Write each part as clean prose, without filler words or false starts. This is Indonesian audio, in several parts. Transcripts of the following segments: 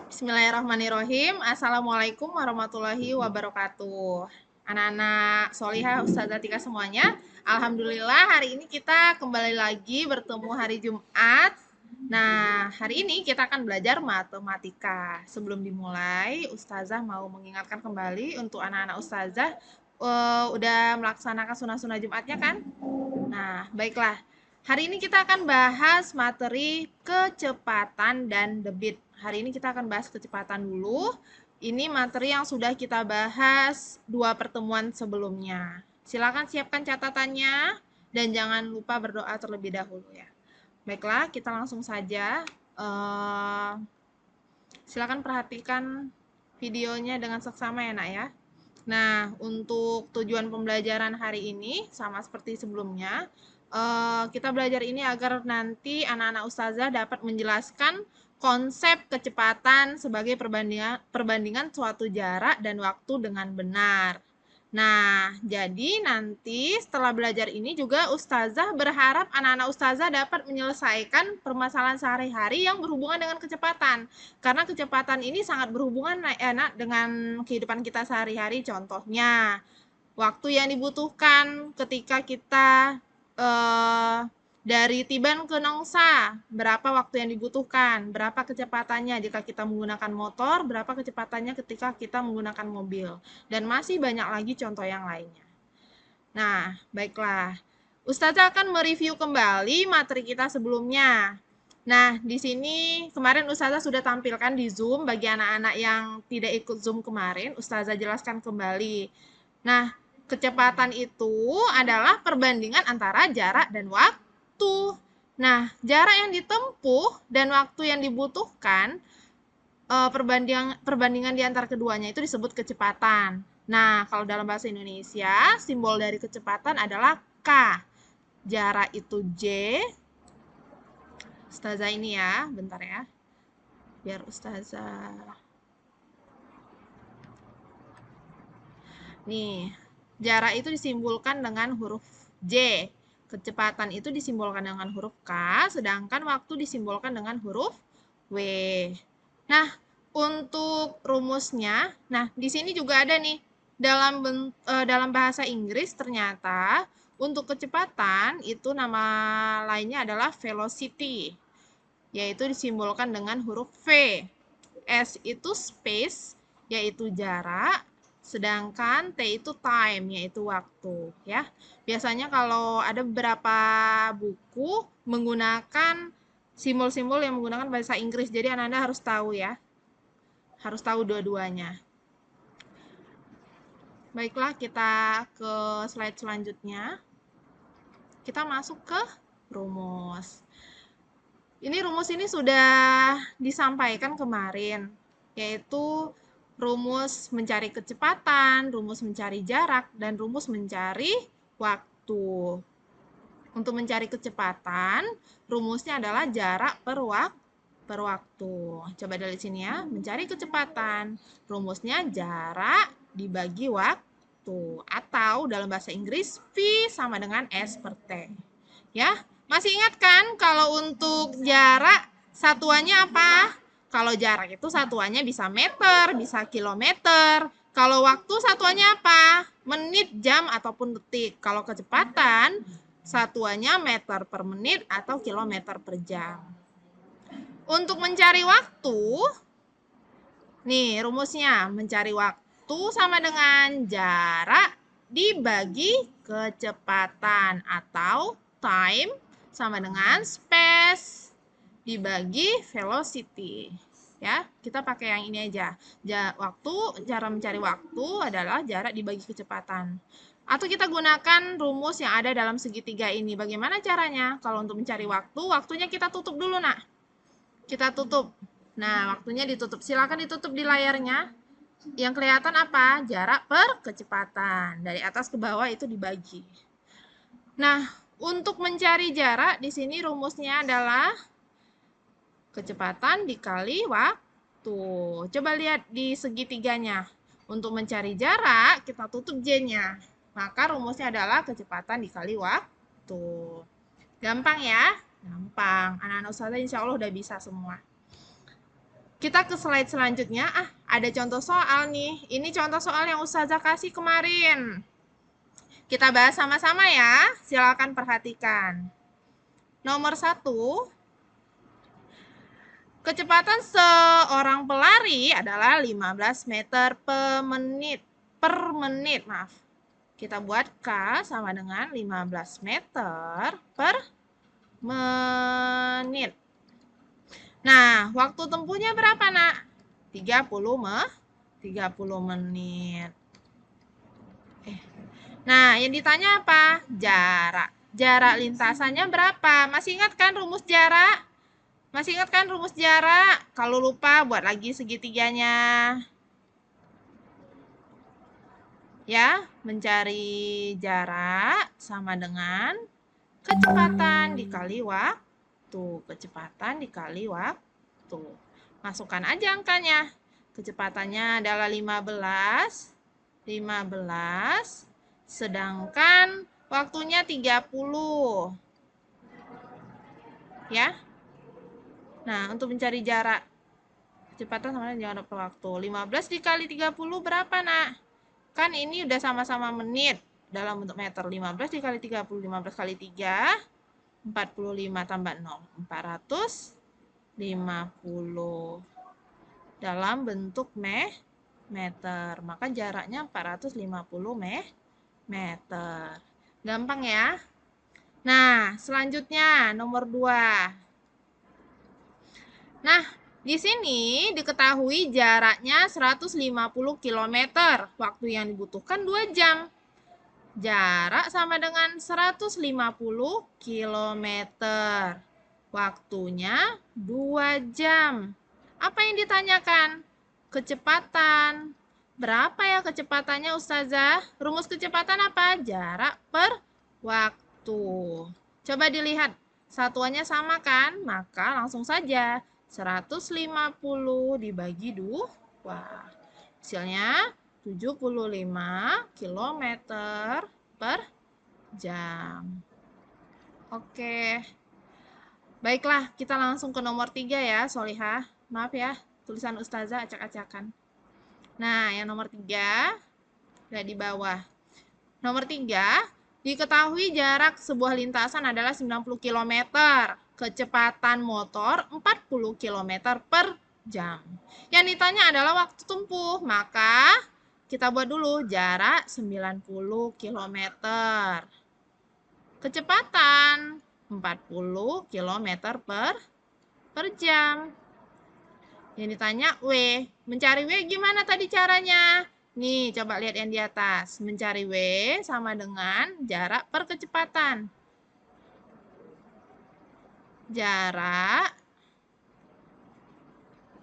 Bismillahirrahmanirrahim. Assalamualaikum warahmatullahi wabarakatuh. Anak-anak solihah, Ustazah Tika semuanya. Alhamdulillah hari ini kita kembali lagi bertemu hari Jumat. Nah, hari ini kita akan belajar matematika. Sebelum dimulai, Ustazah mau mengingatkan kembali untuk anak-anak Ustazah udah melaksanakan sunah-sunah Jumatnya kan? Nah, baiklah. Hari ini kita akan bahas materi kecepatan dan debit. Hari ini kita akan bahas kecepatan dulu. Ini materi yang sudah kita bahas 2 pertemuan sebelumnya. Silakan siapkan catatannya dan jangan lupa berdoa terlebih dahulu ya. Baiklah, kita langsung saja. Silakan perhatikan videonya dengan seksama ya nak ya. Nah, untuk tujuan pembelajaran hari ini sama seperti sebelumnya, kita belajar ini agar nanti anak-anak ustazah dapat menjelaskan konsep kecepatan sebagai perbandingan suatu jarak dan waktu dengan benar. Nah, jadi nanti setelah belajar ini juga ustazah berharap anak-anak ustazah dapat menyelesaikan permasalahan sehari-hari yang berhubungan dengan kecepatan. Karena kecepatan ini sangat berhubungan dengan kehidupan kita sehari-hari. Contohnya, waktu yang dibutuhkan ketika kita dari Tiban ke Nongsa, berapa waktu yang dibutuhkan, berapa kecepatannya jika kita menggunakan motor, berapa kecepatannya ketika kita menggunakan mobil, dan masih banyak lagi contoh yang lainnya. Nah, baiklah. Ustazah akan mereview kembali materi kita sebelumnya. Nah, di sini kemarin Ustazah sudah tampilkan di Zoom bagi anak-anak yang tidak ikut Zoom kemarin, Ustazah jelaskan kembali. Nah, kecepatan itu adalah perbandingan antara jarak dan waktu. Nah, jarak yang ditempuh dan waktu yang dibutuhkan, perbandingan di antara keduanya itu disebut kecepatan. Nah, kalau dalam bahasa Indonesia, simbol dari kecepatan adalah K. Jarak itu J. Ustazah ini ya, bentar ya. Biar Ustazah. Nih, jarak itu disimbolkan dengan huruf J. Kecepatan itu disimbolkan dengan huruf K, sedangkan waktu disimbolkan dengan huruf W. Nah, untuk rumusnya, nah di sini juga ada nih dalam bahasa Inggris ternyata untuk kecepatan itu nama lainnya adalah velocity, yaitu disimbolkan dengan huruf V. S itu space, yaitu jarak, sedangkan T itu time, yaitu waktu ya. Biasanya kalau ada beberapa buku menggunakan simbol-simbol yang menggunakan bahasa Inggris, jadi anak-anak harus tahu ya. Harus tahu dua-duanya. Baiklah, kita ke slide selanjutnya. Kita masuk ke rumus. Ini rumus ini sudah disampaikan kemarin, yaitu rumus mencari kecepatan, rumus mencari jarak, dan rumus mencari waktu. Untuk mencari kecepatan, rumusnya adalah jarak per waktu. Coba dari sini ya, mencari kecepatan, rumusnya jarak dibagi waktu. Atau dalam bahasa Inggris, V sama dengan S per T. Ya, masih ingat kan kalau untuk jarak satuannya apa? Kalau jarak itu satuannya bisa meter, bisa kilometer. Kalau waktu satuannya apa? Menit, jam, ataupun detik. Kalau kecepatan satuannya meter per menit atau kilometer per jam. Untuk mencari waktu, nih rumusnya, mencari waktu sama dengan jarak dibagi kecepatan atau time sama dengan space dibagi velocity. Ya, kita pakai yang ini aja. Cara mencari waktu adalah jarak dibagi kecepatan. Atau kita gunakan rumus yang ada dalam segitiga ini. Bagaimana caranya? Kalau untuk mencari waktu, waktunya kita tutup dulu, nak. Kita tutup. Nah, waktunya ditutup. Silakan ditutup di layarnya. Yang kelihatan apa? Jarak per kecepatan. Dari atas ke bawah itu dibagi. Nah, untuk mencari jarak, di sini rumusnya adalah kecepatan dikali waktu. Coba lihat di segitiganya. Untuk mencari jarak, kita tutup J-nya. Maka rumusnya adalah kecepatan dikali waktu. Gampang ya? Gampang. Anak-anak ustazah insya Allah udah bisa semua. Kita ke slide selanjutnya. Ada contoh soal nih. Ini contoh soal yang Ustazah kasih kemarin. Kita bahas sama-sama ya. Silakan perhatikan. Nomor 1, kecepatan seorang pelari adalah 15 meter per menit. Maaf. Kita buat K sama dengan 15 meter per menit. Nah, waktu tempuhnya berapa, Nak? 30 menit. Nah, yang ditanya apa? Jarak. Jarak lintasannya berapa? Masih ingat kan rumus jarak? Kalau lupa, buat lagi segitiganya. Ya, mencari jarak sama dengan kecepatan dikali waktu. Masukkan aja angkanya. Kecepatannya adalah 15, sedangkan waktunya 30. Ya. Nah, untuk mencari jarak kecepatan sama dengan jarak per waktu. 15 dikali 30 berapa, Nak? Kan ini udah sama-sama menit dalam bentuk meter. 15 dikali 30, 15 kali 3, 45 tambah 0, 450 dalam bentuk meter. Maka jaraknya 450 meter. Gampang ya? Nah, selanjutnya nomor 2. Nah, di sini diketahui jaraknya 150 km. Waktu yang dibutuhkan 2 jam. Jarak sama dengan 150 km. Waktunya 2 jam. Apa yang ditanyakan? Kecepatan. Berapa ya kecepatannya, Ustazah? Rumus kecepatan apa? Jarak per waktu. Coba dilihat. Satuannya sama kan? Maka langsung saja 150 dibagi 2. Hasilnya 75 km per jam. Oke. Baiklah, kita langsung ke nomor 3 ya, Solihah. Maaf ya, tulisan Ustazah acak-acakan. Nah, yang nomor 3, ada di bawah. Nomor 3, diketahui jarak sebuah lintasan adalah 90 km. Kecepatan motor 40 km per jam. Yang ditanya adalah waktu tempuh, maka kita buat dulu jarak 90 km. Kecepatan 40 km per jam. Yang ditanya W. Mencari W gimana tadi caranya? Nih, coba lihat yang di atas. Mencari W sama dengan jarak per kecepatan. Jarak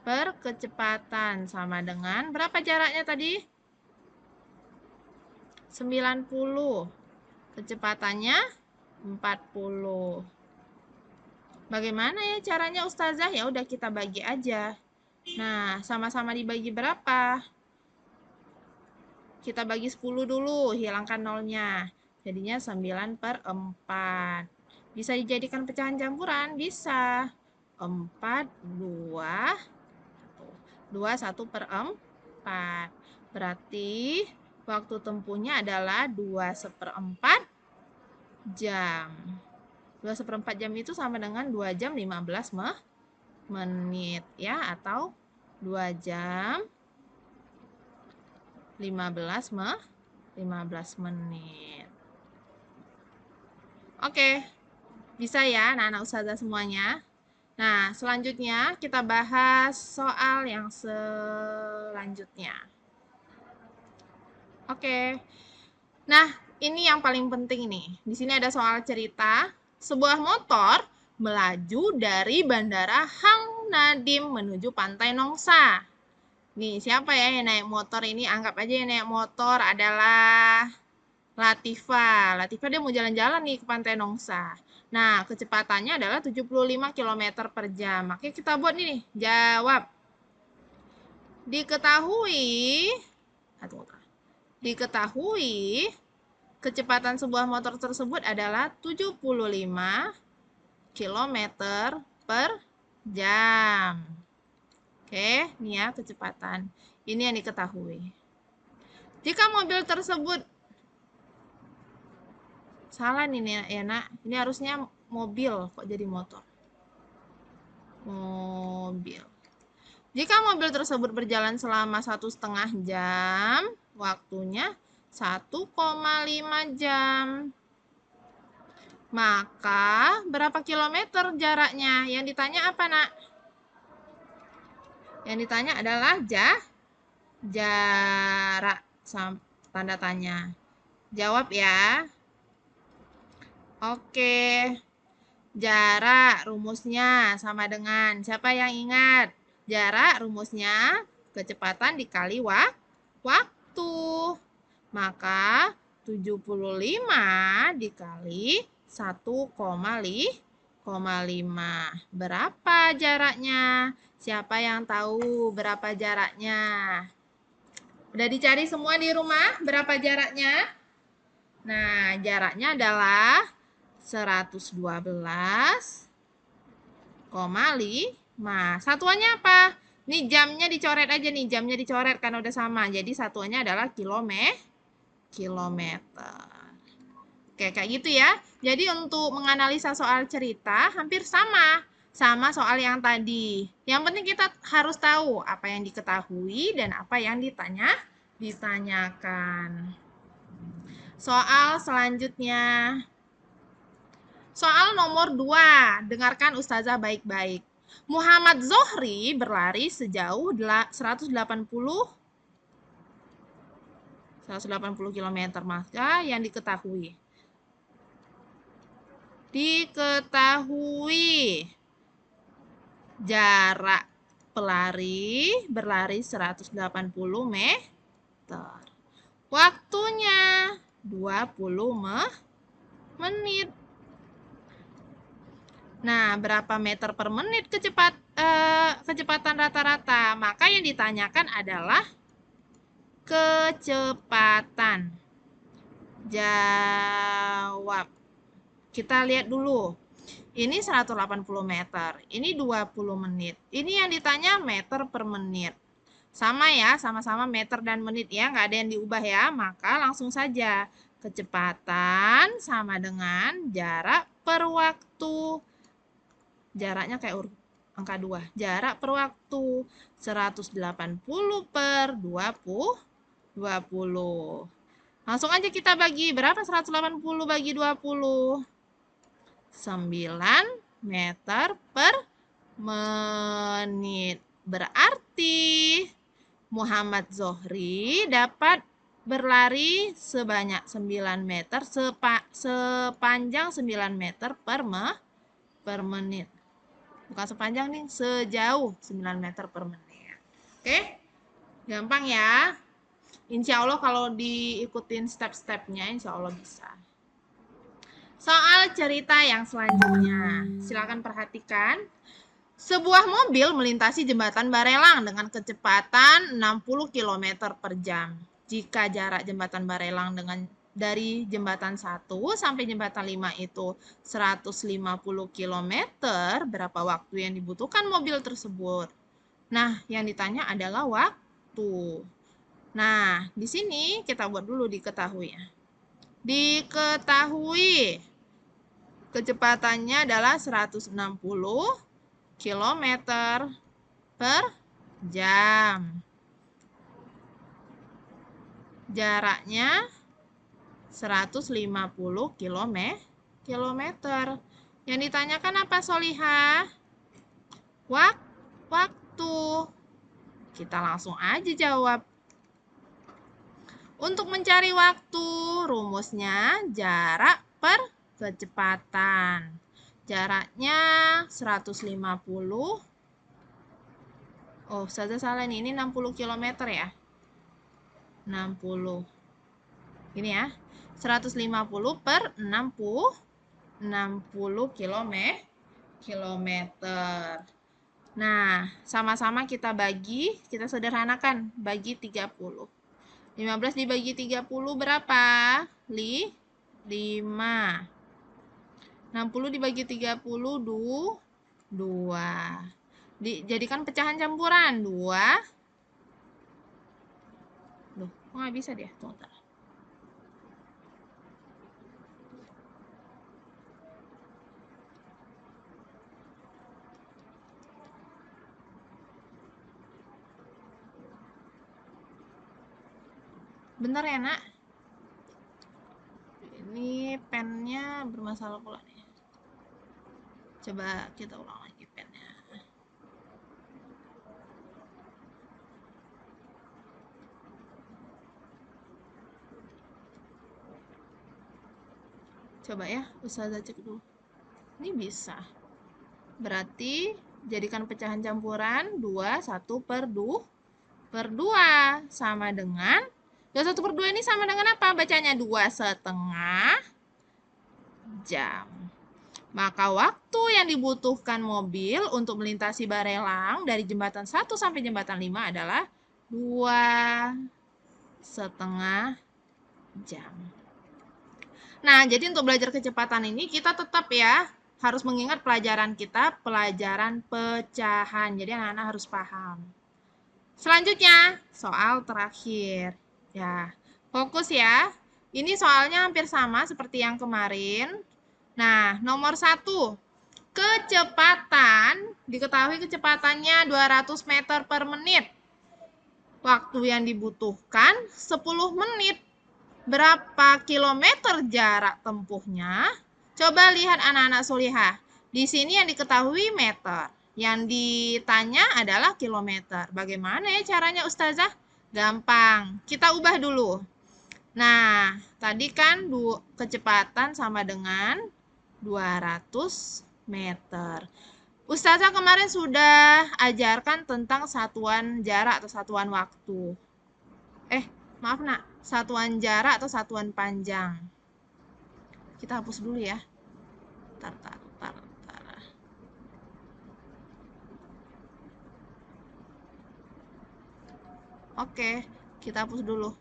per kecepatan sama dengan berapa jaraknya tadi? 90. Kecepatannya 40. Bagaimana ya caranya, Ustazah? Ya udah kita bagi aja. Nah, sama-sama dibagi berapa? Kita bagi 10 dulu, hilangkan nolnya. Jadinya 9/4. Bisa dijadikan pecahan campuran? Bisa. 4, 2, 1/4. Berarti waktu tempuhnya adalah 2/4 jam. 2/4 jam itu sama dengan 2 jam 15 menit ya, atau 2 jam 15 menit. Oke, bisa ya anak-anak Ustazah semuanya. Nah, selanjutnya kita bahas soal yang selanjutnya. Oke. Nah, ini yang paling penting nih. Di sini ada soal cerita. Sebuah motor melaju dari Bandara Hang Nadim menuju Pantai Nongsa. Nih, siapa ya yang naik motor ini? Anggap aja yang naik motor adalah Latifah. Latifah dia mau jalan-jalan nih ke Pantai Nongsa. Nah, kecepatannya adalah 75 km per jam. Makanya kita buat nih, jawab. Diketahui kecepatan sebuah motor tersebut adalah 75 km per jam. Oke, ini ya kecepatan. Ini yang diketahui. Jika mobil tersebut salah nih ya nak, ini harusnya mobil kok jadi motor. Mobil. Jika mobil tersebut berjalan selama 1,5 jam, waktunya 1,5 jam. Maka berapa kilometer jaraknya? Yang ditanya apa nak? Yang ditanya adalah jarak, tanda tanya. Jawab ya. Oke. Jarak rumusnya sama dengan, siapa yang ingat? Jarak rumusnya kecepatan dikali waktu. Maka 75 dikali 1,5. Berapa jaraknya? Siapa yang tahu berapa jaraknya? Udah dicari semua di rumah berapa jaraknya? Nah, jaraknya adalah 112,5. Satuannya apa? Nih jamnya dicoret aja nih, jamnya dicoret karena udah sama. Jadi satuannya adalah kilometer. Oke, kayak gitu ya. Jadi untuk menganalisa soal cerita hampir sama soal yang tadi. Yang penting kita harus tahu apa yang diketahui dan apa yang ditanyakan. Soal selanjutnya. Soal nomor 2. Dengarkan Ustazah baik-baik. Muhammad Zohri berlari sejauh 180 km, maka yang diketahui jarak pelari berlari 180 meter. Waktunya 20 menit. Nah, berapa meter per menit kecepatan rata-rata? Maka yang ditanyakan adalah kecepatan. Jawab. Kita lihat dulu. Ini 180 meter. Ini 20 menit. Ini yang ditanya meter per menit. Sama ya, sama-sama meter dan menit ya. Nggak ada yang diubah ya. Maka langsung saja. Kecepatan sama dengan jarak per waktu. Jaraknya kayak angka 2. Jarak per waktu 180 per 20. Langsung aja kita bagi. Berapa 180 bagi 20? 9 meter per menit. Berarti Muhammad Zohri dapat berlari sebanyak 9 meter sepanjang 9 meter per menit. Bukan sepanjang nih, sejauh 9 meter per menit. Oke? Gampang ya. Insya Allah kalau diikutin step-stepnya, insya Allah bisa. Soal cerita yang selanjutnya. Silakan perhatikan. Sebuah mobil melintasi jembatan Barelang dengan kecepatan 60 km per jam. Jika jarak jembatan Barelang dari jembatan 1 sampai jembatan 5 itu 150 km, berapa waktu yang dibutuhkan mobil tersebut? Nah, yang ditanya adalah waktu. Nah, di sini kita buat dulu diketahui ya. Diketahui kecepatannya adalah 160 km per jam. Jaraknya 150 km. Yang ditanyakan apa, Solihah? Waktu. Kita langsung aja jawab. Untuk mencari waktu, rumusnya jarak per kecepatan. Jaraknya 150. Oh, Ustazah salah nih. Ini 60 km ya. 60. Ini ya. 150 per 60 kilometer. Nah, sama-sama kita bagi, kita sederhanakan. Bagi 30. 15 dibagi 30 berapa? 5. 60 dibagi 30, 2. Dijadikan pecahan campuran. 2. Loh, kok nggak bisa dia? Tunggu, bentar. Bentar ya, Nak. Ini pennya bermasalah pula nih. Coba kita ulang lagi pennya. Coba ya, Ustazah cek dulu. Ini bisa. Berarti jadikan pecahan campuran 2, 1 per 2 sama dengan 1 per 2 ini sama dengan apa? Bacanya 2,5 jam. Maka waktu yang dibutuhkan mobil untuk melintasi Barelang dari jembatan 1 sampai jembatan 5 adalah 2,5 jam. Nah, jadi untuk belajar kecepatan ini kita tetap ya harus mengingat pelajaran kita, pelajaran pecahan. Jadi anak-anak harus paham. Selanjutnya, soal terakhir. Ya, fokus ya. Ini soalnya hampir sama seperti yang kemarin. Nah, nomor 1. Kecepatan, diketahui kecepatannya 200 meter per menit. Waktu yang dibutuhkan 10 menit. Berapa kilometer jarak tempuhnya? Coba lihat anak-anak solihah. Di sini yang diketahui meter. Yang ditanya adalah kilometer. Bagaimana ya caranya Ustazah? Gampang. Kita ubah dulu. Nah, tadi kan kecepatan sama dengan 200 meter. Ustazah kemarin sudah ajarkan tentang satuan jarak atau satuan waktu. Maaf nak, satuan jarak atau satuan panjang. Kita hapus dulu ya. Tar. Oke, kita hapus dulu.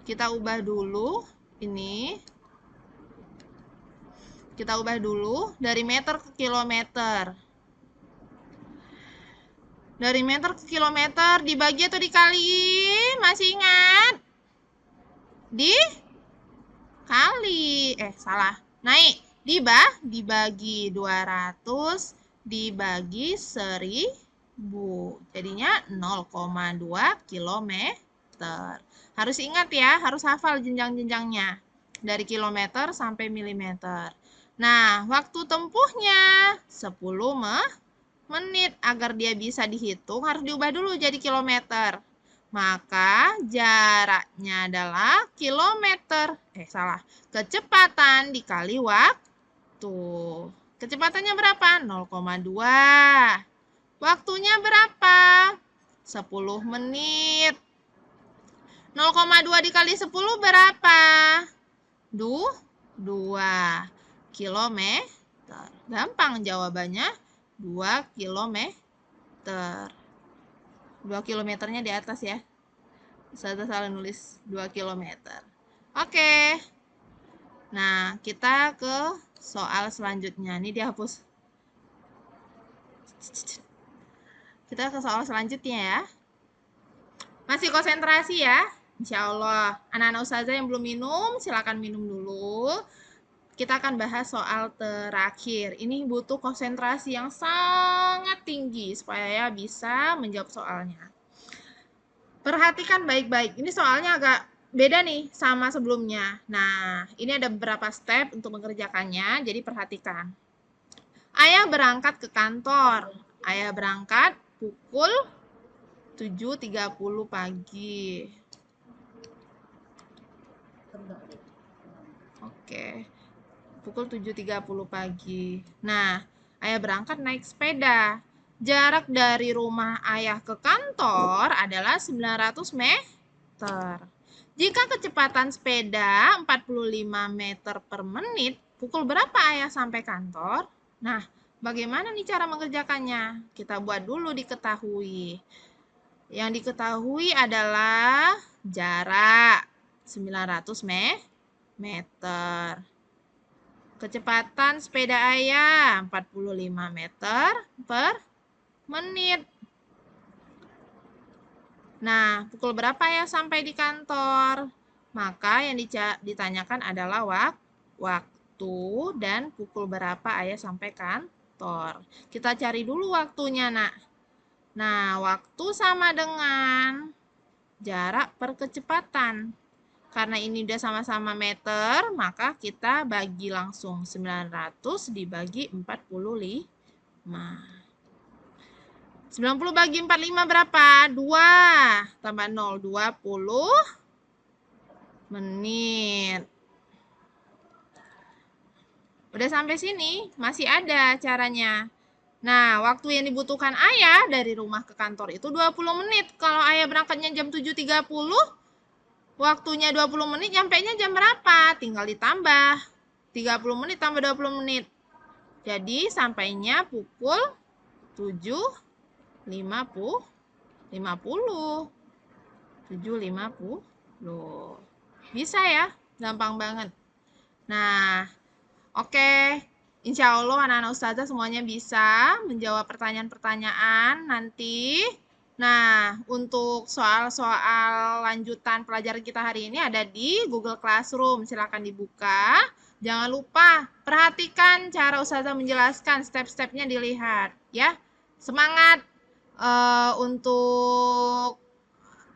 Kita ubah dulu ini. Kita ubah dulu dari meter ke kilometer. Dari meter ke kilometer dibagi atau dikali? Masih ingat? Dikali. Salah. Naik. Dibagi 200 dibagi 1000. Jadinya 0,2 kilometer. Harus ingat ya, harus hafal jenjang-jenjangnya. Dari kilometer sampai milimeter. Nah, waktu tempuhnya 10 menit. Agar dia bisa dihitung, harus diubah dulu jadi kilometer. Maka jaraknya adalah kilometer. Salah. Kecepatan dikali waktu. Kecepatannya berapa? 0,2. Waktunya berapa? 10 menit. 0,2 dikali 10 berapa? 2 kilometer. Gampang jawabannya 2 kilometer. 2 kilometernya di atas ya. Saya salah nulis 2 kilometer. Oke. Nah, kita ke soal selanjutnya. Ini dihapus. Kita ke soal selanjutnya ya. Masih konsentrasi ya. Insya Allah. Anak-anak ustazah yang belum minum, silakan minum dulu. Kita akan bahas soal terakhir. Ini butuh konsentrasi yang sangat tinggi supaya bisa menjawab soalnya. Perhatikan baik-baik. Ini soalnya agak beda nih sama sebelumnya. Nah, ini ada beberapa step untuk mengerjakannya, jadi perhatikan. Ayah berangkat ke kantor. Ayah berangkat pukul 7.30 pagi. Oke. Pukul 7.30 pagi. Nah, ayah berangkat naik sepeda. Jarak dari rumah ayah ke kantor adalah 900 meter. Jika kecepatan sepeda 45 meter per menit, pukul berapa ayah sampai kantor? Nah, bagaimana nih cara mengerjakannya? Kita buat dulu diketahui. Yang diketahui adalah jarak 900 meter. Kecepatan sepeda ayah 45 meter per menit. Nah, pukul berapa ya sampai di kantor? Maka yang ditanyakan adalah waktu dan pukul berapa ayah sampai kantor. Kita cari dulu waktunya, nak. Nah, waktu sama dengan jarak per kecepatan. Karena ini udah sama-sama meter, maka kita bagi langsung 900 dibagi 45. 90 bagi 45 berapa? 2. Tambah 0, 20 menit. Udah sampai sini, masih ada caranya. Nah, waktu yang dibutuhkan ayah dari rumah ke kantor itu 20 menit. Kalau ayah berangkatnya jam 7.30, waktunya 20 menit, nyampainya jam berapa? Tinggal ditambah. 30 menit tambah 20 menit. Jadi, sampainya pukul 7.50. 7.50. Bisa ya? Gampang banget. Nah, oke. Insya Allah anak-anak ustazah semuanya bisa menjawab pertanyaan-pertanyaan nanti. Nah, untuk soal-soal lanjutan pelajaran kita hari ini ada di Google Classroom. Silakan dibuka. Jangan lupa perhatikan cara ustazah menjelaskan, step-stepnya dilihat. Ya, semangat untuk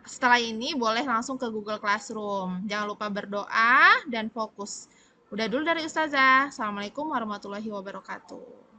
setelah ini boleh langsung ke Google Classroom. Jangan lupa berdoa dan fokus. Udah dulu dari Ustazah. Assalamualaikum warahmatullahi wabarakatuh.